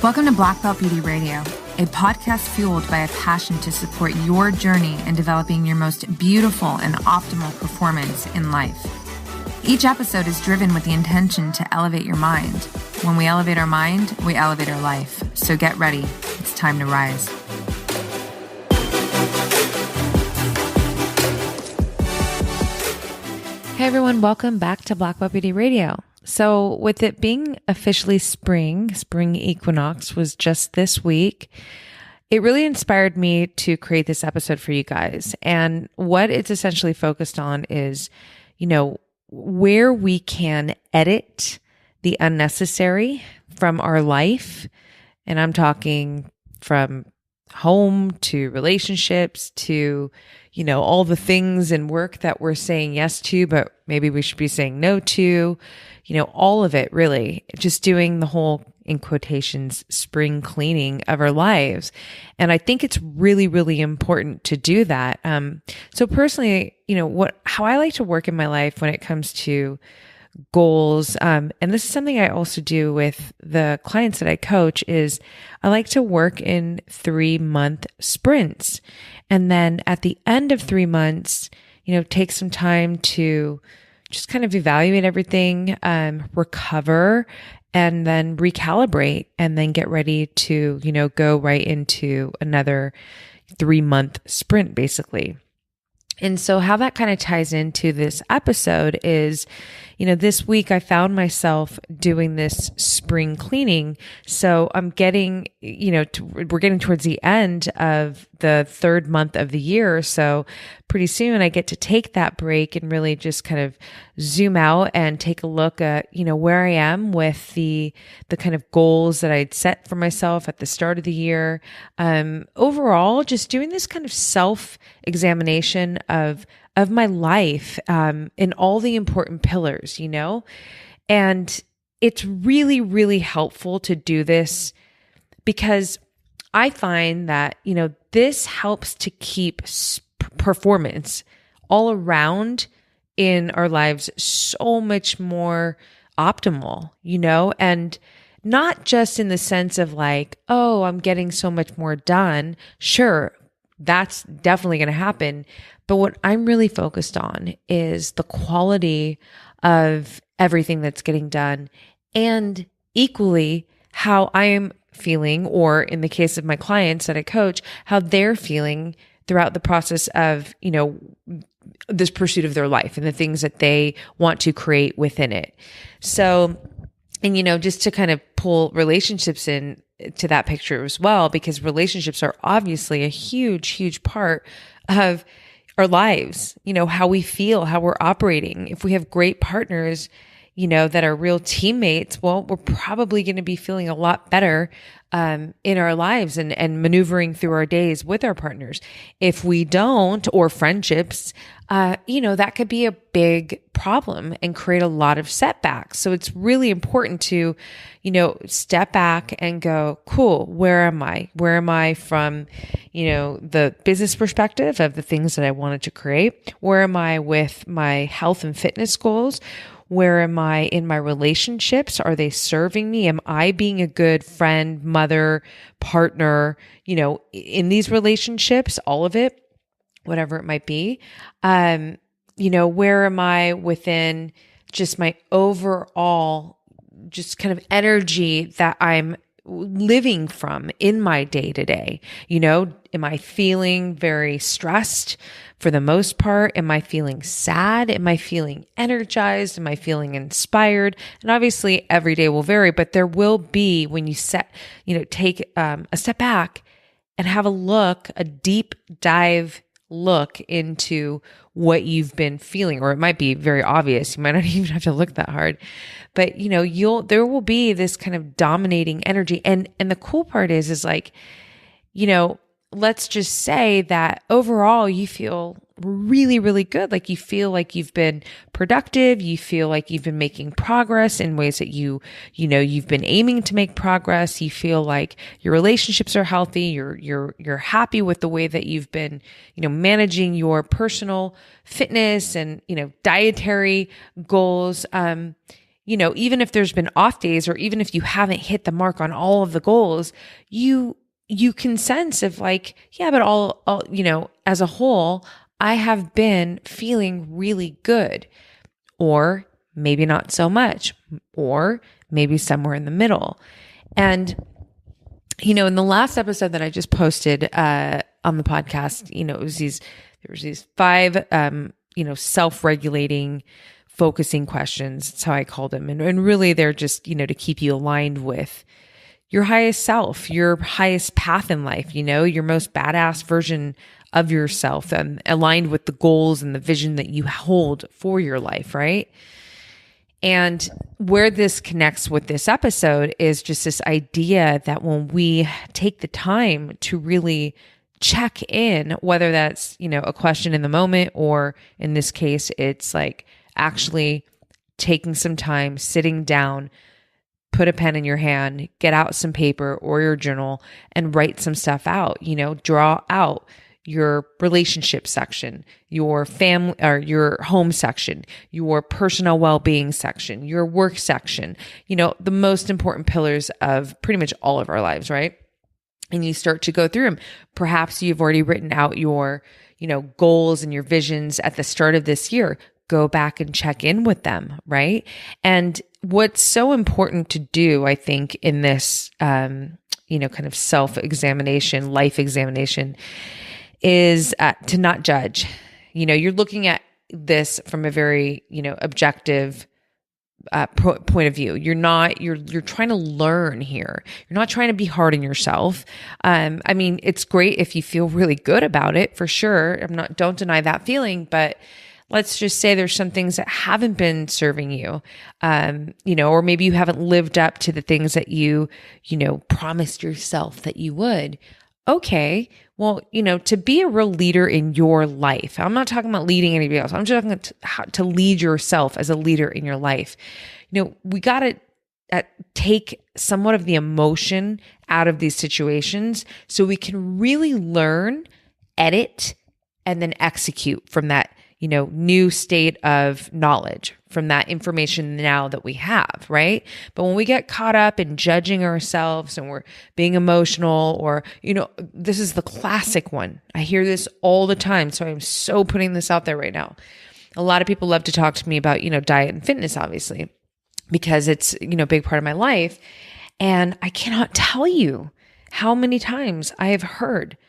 Welcome to Black Belt Beauty Radio, a podcast fueled by a passion to support your journey in developing your most beautiful and optimal performance in life. Each episode is driven with the intention to elevate your mind. When we elevate our mind, we elevate our life. So get ready. It's time to rise. Hey everyone, welcome back to Black Belt Beauty Radio. So with it being officially spring equinox was just this week, it really inspired me to create this episode for you guys. And what it's essentially focused on is, where we can edit the unnecessary from our life. And I'm talking from home to relationships to, all the things and work that we're saying yes to, but maybe we should be saying no to, all of it really, just doing the whole, in quotations, spring cleaning of our lives. And I think it's really, really important to do that. So personally, how I like to work in my life when it comes to goals, and this is something I also do with the clients that I coach, is I like to work in 3-month sprints. And then at the end of 3 months, take some time to just kind of evaluate everything, recover, and then recalibrate, and then get ready to, go right into another 3-month sprint, basically. And so how that kind of ties into this episode is, this week I found myself doing this spring cleaning. So I'm getting, we're getting towards the end of the 3rd month of the year. So pretty soon I get to take that break and really just kind of zoom out and take a look at, where I am with the kind of goals that I'd set for myself at the start of the year. Overall, just doing this kind of self-examination of my life, in all the important pillars, and it's really, really helpful to do this because I find that, this helps to keep performance all around in our lives so much more optimal, and not just in the sense of like, oh, I'm getting so much more done. Sure, that's definitely going to happen. But what I'm really focused on is the quality of everything that's getting done, and equally how I am feeling, or in the case of my clients that I coach, how they're feeling throughout the process of, this pursuit of their life and the things that they want to create within it. So, and just to kind of pull relationships in to that picture as well, because relationships are obviously a huge, huge part of our lives, how we feel, how we're operating. If we have great partners, that are real teammates, well, we're probably going to be feeling a lot better in our lives and maneuvering through our days with our partners. If we don't, or friendships, that could be a big problem and create a lot of setbacks. So it's really important to, step back and go, cool, where am I? Where am I from, the business perspective of the things that I wanted to create? Where am I with my health and fitness goals? Where am I in my relationships? Are they serving me? Am I being a good friend, mother, partner, in these relationships, all of it, whatever it might be? Where am I within just my overall, just kind of energy that I'm living from in my day to day? Am I feeling very stressed for the most part? Am I feeling sad? Am I feeling energized? Am I feeling inspired? And obviously every day will vary, but there will be, when you take a step back and have a deep dive look into what you've been feeling, or it might be very obvious. You might not even have to look that hard, but there will be this kind of dominating energy. And the cool part is like, let's just say that overall you feel really, really good. Like you feel like you've been productive. You feel like you've been making progress in ways that you've been aiming to make progress. You feel like your relationships are healthy. You're happy with the way that you've been, managing your personal fitness and, dietary goals. even if there's been off days, or even if you haven't hit the mark on all of the goals, you can sense of like, yeah, but all, as a whole, I have been feeling really good, or maybe not so much, or maybe somewhere in the middle. And, in the last episode that I just posted, on the podcast, there was these 5, self-regulating, focusing questions. That's how I called them. And really they're just, to keep you aligned with your highest self, your highest path in life, your most badass version of yourself, and aligned with the goals and the vision that you hold for your life, right? And where this connects with this episode is just this idea that when we take the time to really check in, whether that's, a question in the moment, or in this case, it's like actually taking some time, sitting down, put a pen in your hand, get out some paper or your journal and write some stuff out, draw out your relationship section, your family or your home section, your personal well-being section, your work section, the most important pillars of pretty much all of our lives, right? And you start to go through them. Perhaps you've already written out your, goals and your visions at the start of this year. Go back and check in with them, right? And what's so important to do, I think, in this, kind of self-examination, life examination, is to not judge. You're looking at this from a very, objective point of view. You're trying to learn here. You're not trying to be hard on yourself. It's great if you feel really good about it, for sure. Don't deny that feeling, but let's just say there's some things that haven't been serving you, or maybe you haven't lived up to the things that you promised yourself that you would. Okay, well, to be a real leader in your life, I'm not talking about leading anybody else. I'm just talking about how to lead yourself as a leader in your life. We got to take somewhat of the emotion out of these situations so we can really learn, edit, and then execute from that, new state of knowledge, from that information now that we have, right? But when we get caught up in judging ourselves and we're being emotional, or, this is the classic one. I hear this all the time. So I'm so putting this out there right now. A lot of people love to talk to me about, diet and fitness, obviously, because it's, a big part of my life. And I cannot tell you how many times I have heard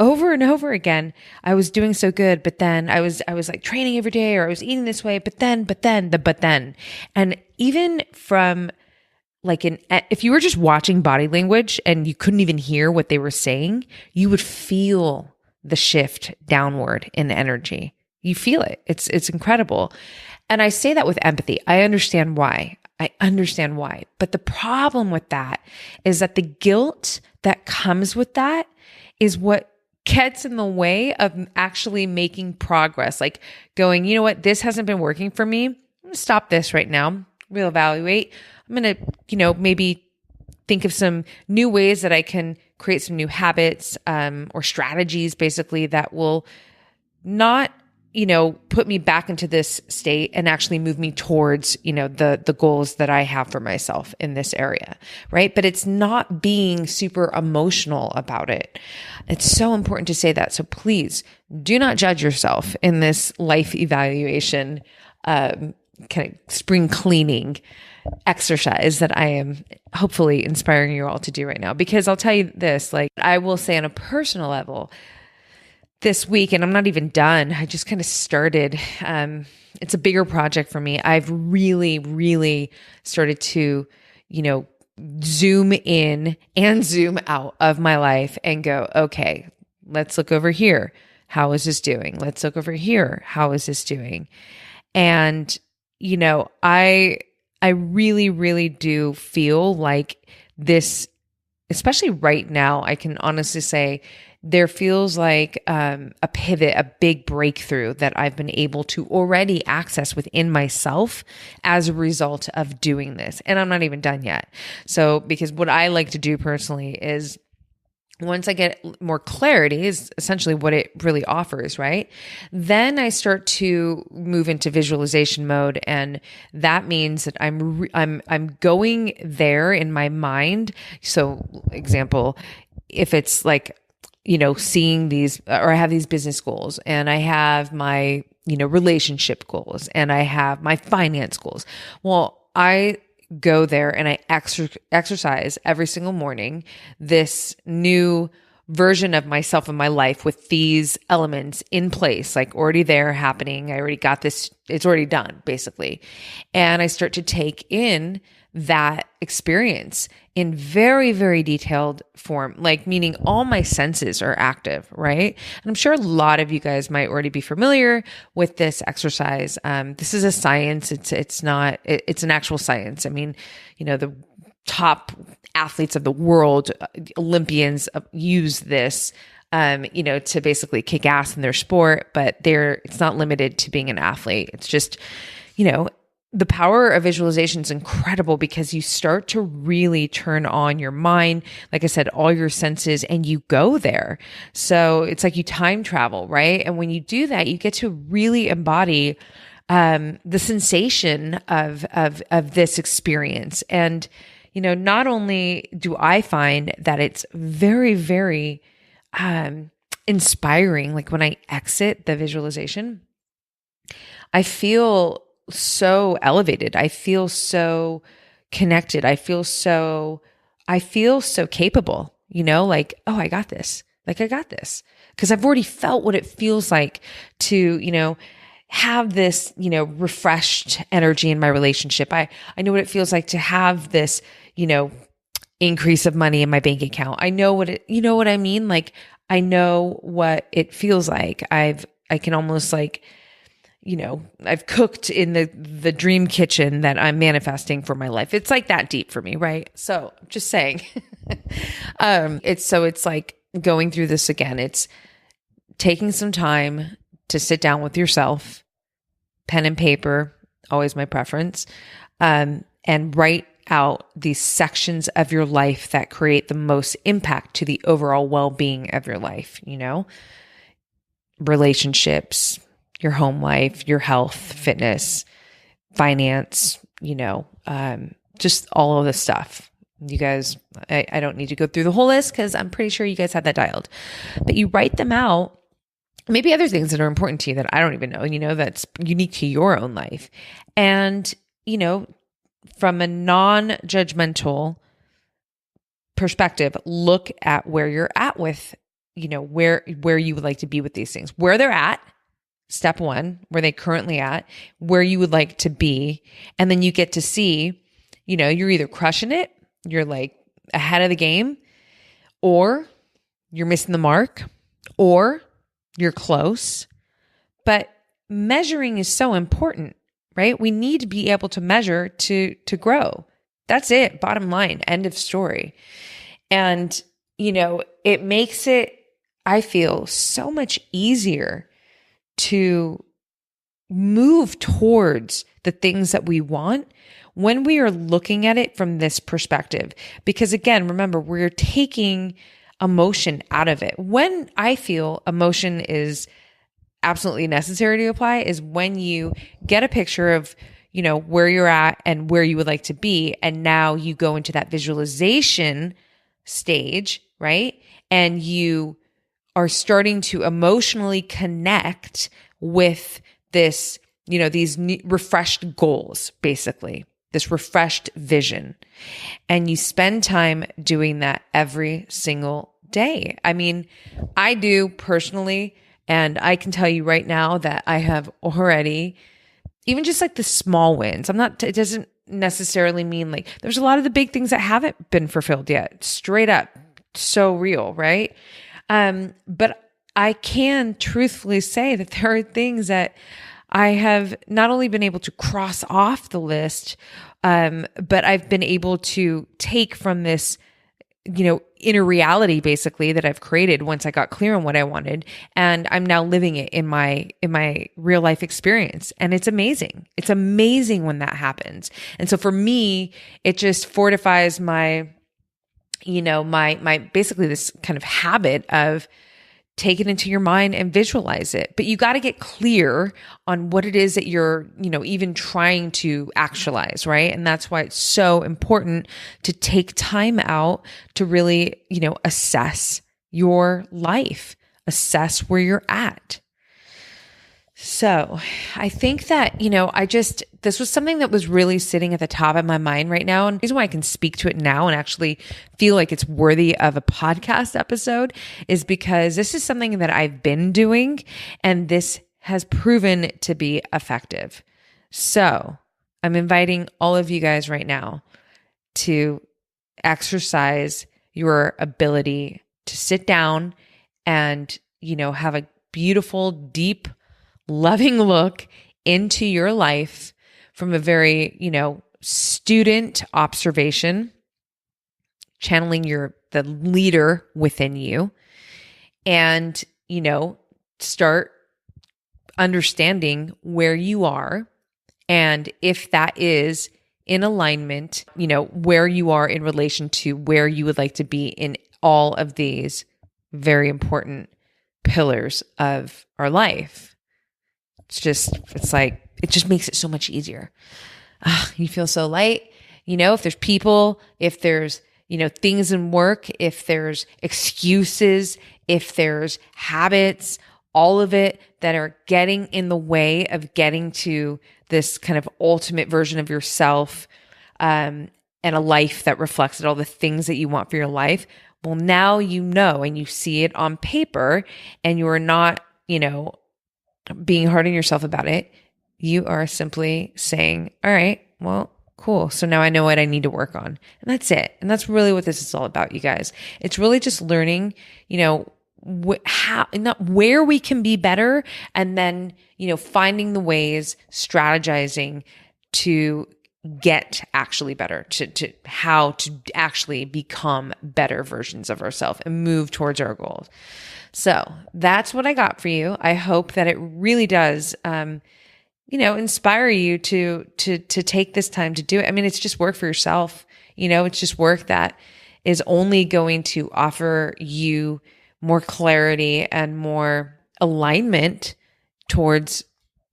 over and over again, I was doing so good, but then I was like training every day, or I was eating this way, but then. And even from like if you were just watching body language and you couldn't even hear what they were saying, you would feel the shift downward in energy. You feel it. It's incredible. And I say that with empathy. I understand why. But the problem with that is that the guilt that comes with that is what gets in the way of actually making progress. Like going, you know what, this hasn't been working for me. I'm going to stop this right now, reevaluate. I'm going to, maybe think of some new ways that I can create some new habits, or strategies basically that will not, put me back into this state and actually move me towards, the goals that I have for myself in this area, right? But it's not being super emotional about it. It's so important to say that. So please do not judge yourself in this life evaluation, kind of spring cleaning exercise that I am hopefully inspiring you all to do right now. Because I'll tell you this, like I will say on a personal level, this week, and I'm not even done. I just kind of started. It's a bigger project for me. I've really, really started to, zoom in and zoom out of my life and go, okay, let's look over here. How is this doing? Let's look over here. How is this doing? And, I really, really do feel like this, especially right now, I can honestly say, there feels like a pivot, a big breakthrough that I've been able to already access within myself as a result of doing this. And I'm not even done yet. So, because what I like to do personally is once I get more clarity is essentially what it really offers, right? Then I start to move into visualization mode. And that means that I'm going there in my mind. So example, if it's like, seeing these, or I have these business goals and I have my, relationship goals and I have my finance goals. Well, I go there and I exercise every single morning this new version of myself in my life with these elements in place, like already there happening. I already got this. It's already done basically. And I start to take in that experience in very, very detailed form, like meaning all my senses are active, right? And I'm sure a lot of you guys might already be familiar with this exercise. This is a science. It's an actual science. I mean, the top athletes of the world, Olympians, use this, to basically kick ass in their sport, but it's not limited to being an athlete. It's just, the power of visualization is incredible because you start to really turn on your mind, like I said, all your senses, and you go there. So it's like you time travel, right? And when you do that, you get to really embody the sensation of this experience. And not only do I find that it's very, very inspiring, like when I exit the visualization, I feel so elevated. I feel so connected. I feel so capable, like, oh, I got this. Like I got this because I've already felt what it feels like to, have this, refreshed energy in my relationship. I know what it feels like to have this, increase of money in my bank account. I know what I mean? Like I know what it feels like. I can almost like, I've cooked in the dream kitchen that I'm manifesting for my life. It's like that deep for me, right? So just saying, it's like going through this again. It's taking some time to sit down with yourself, pen and paper, always my preference, and write out these sections of your life that create the most impact to the overall well-being of your life, relationships, your home life, your health, fitness, finance, just all of this stuff. You guys, I don't need to go through the whole list because I'm pretty sure you guys have that dialed. But you write them out. Maybe other things that are important to you that I don't even know, that's unique to your own life. And, from a non-judgmental perspective, look at where you're at with, where you would like to be with these things, where they're at. Step one, where they currently at, where you would like to be. And then you get to see, you're either crushing it, you're like ahead of the game, or you're missing the mark, or you're close. But measuring is so important, right? We need to be able to measure to grow. That's it. Bottom line, end of story. And, it makes it, I feel, so much easier to move towards the things that we want when we are looking at it from this perspective. Because again, remember, we're taking emotion out of it. When I feel emotion is absolutely necessary to apply is when you get a picture of, where you're at and where you would like to be. And now you go into that visualization stage, right? And you are starting to emotionally connect with this, these refreshed goals, basically, this refreshed vision. And you spend time doing that every single day. I mean, I do personally, and I can tell you right now that I have already, even just like the small wins, it doesn't necessarily mean like, there's a lot of the big things that haven't been fulfilled yet, straight up, so real, right? But I can truthfully say that there are things that I have not only been able to cross off the list, but I've been able to take from this, inner reality basically that I've created once I got clear on what I wanted. And I'm now living it in my real life experience. And it's amazing. It's amazing when that happens. And so for me, it just fortifies my my basically this kind of habit of take it into your mind and visualize it. But you got to get clear on what it is that you're, even trying to actualize, right? And that's why it's so important to take time out to really, assess your life, assess where you're at. So I think that, this was something that was really sitting at the top of my mind right now. And the reason why I can speak to it now and actually feel like it's worthy of a podcast episode is because this is something that I've been doing and this has proven to be effective. So I'm inviting all of you guys right now to exercise your ability to sit down and, have a beautiful, deep, loving look into your life from a very, student observation, channeling the leader within you, and, start understanding where you are. And if that is in alignment, where you are in relation to where you would like to be in all of these very important pillars of our life. It just makes it so much easier. You feel so light. If there's people, if there's, things in work, if there's excuses, if there's habits, all of it that are getting in the way of getting to this kind of ultimate version of yourself, and a life that reflects all the things that you want for your life. Well, now and you see it on paper and you are not, being hard on yourself about it. You are simply saying, all right, well, cool. So now I know what I need to work on. And that's it. And that's really what this is all about, you guys. It's really just learning, not where we can be better, and then, finding the ways, strategizing to get actually better, to how to actually become better versions of ourselves and move towards our goals. So that's what I got for you. I hope that it really does, inspire you to take this time to do it. I mean, it's just work for yourself. It's just work that is only going to offer you more clarity and more alignment towards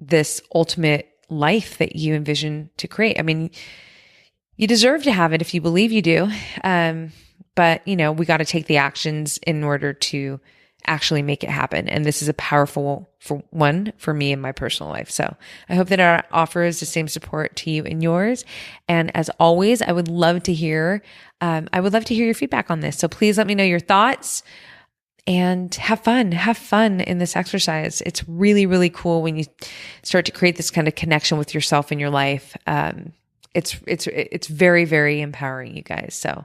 this ultimate life that you envision to create. I mean, you deserve to have it if you believe you do. But we got to take the actions in order to actually make it happen. And this is a powerful one for me in my personal life. So I hope that it offers the same support to you and yours. And as always, I would love to hear your feedback on this. So please let me know your thoughts and have fun in this exercise. It's really, really cool when you start to create this kind of connection with yourself in your life. It's very, very empowering, you guys. So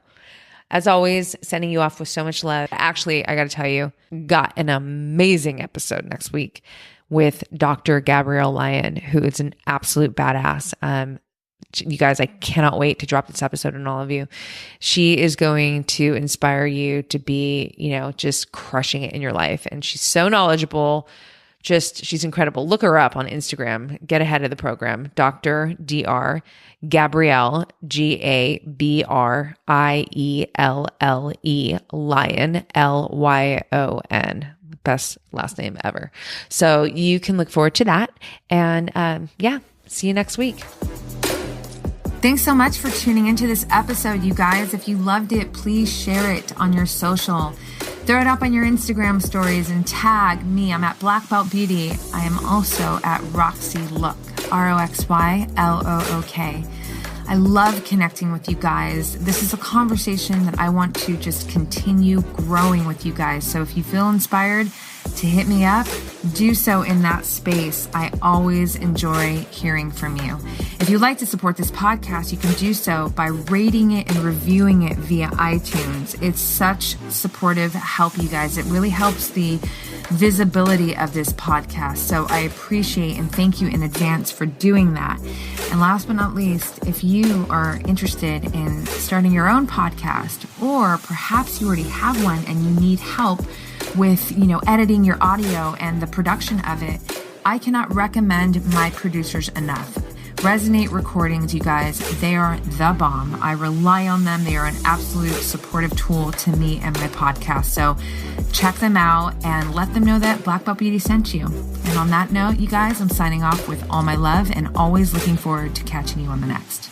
as always, sending you off with so much love. Actually, I got to tell you, got an amazing episode next week with Dr. Gabrielle Lyon, who is an absolute badass. You guys, I cannot wait to drop this episode on all of you. She is going to inspire you to be, just crushing it in your life. And she's so knowledgeable. She's incredible. Look her up on Instagram. Get ahead of the program. Dr. Gabrielle, Gabrielle, Lyon, Lyon. Best last name ever. So you can look forward to that. And see you next week. Thanks so much for tuning into this episode, you guys. If you loved it, please share it on your social. Throw it up on your Instagram stories and tag me. I'm at Black Belt Beauty. I am also at Roxy Look, RoxyLook. I love connecting with you guys. This is a conversation that I want to just continue growing with you guys. So if you feel inspired to hit me up, do so in that space. I always enjoy hearing from you. If you'd like to support this podcast, you can do so by rating it and reviewing it via iTunes. It's such supportive help, you guys. It really helps the visibility of this podcast. So I appreciate and thank you in advance for doing that. And last but not least, if you are interested in starting your own podcast, or perhaps you already have one and you need help with, editing your audio and the production of it, I cannot recommend my producers enough. Resonate recordings, you guys, they are the bomb. I rely on them. They are an absolute supportive tool to me and my podcast. So check them out and let them know that Black Belt Beauty sent you. And on that note, you guys, I'm signing off with all my love and always looking forward to catching you on the next.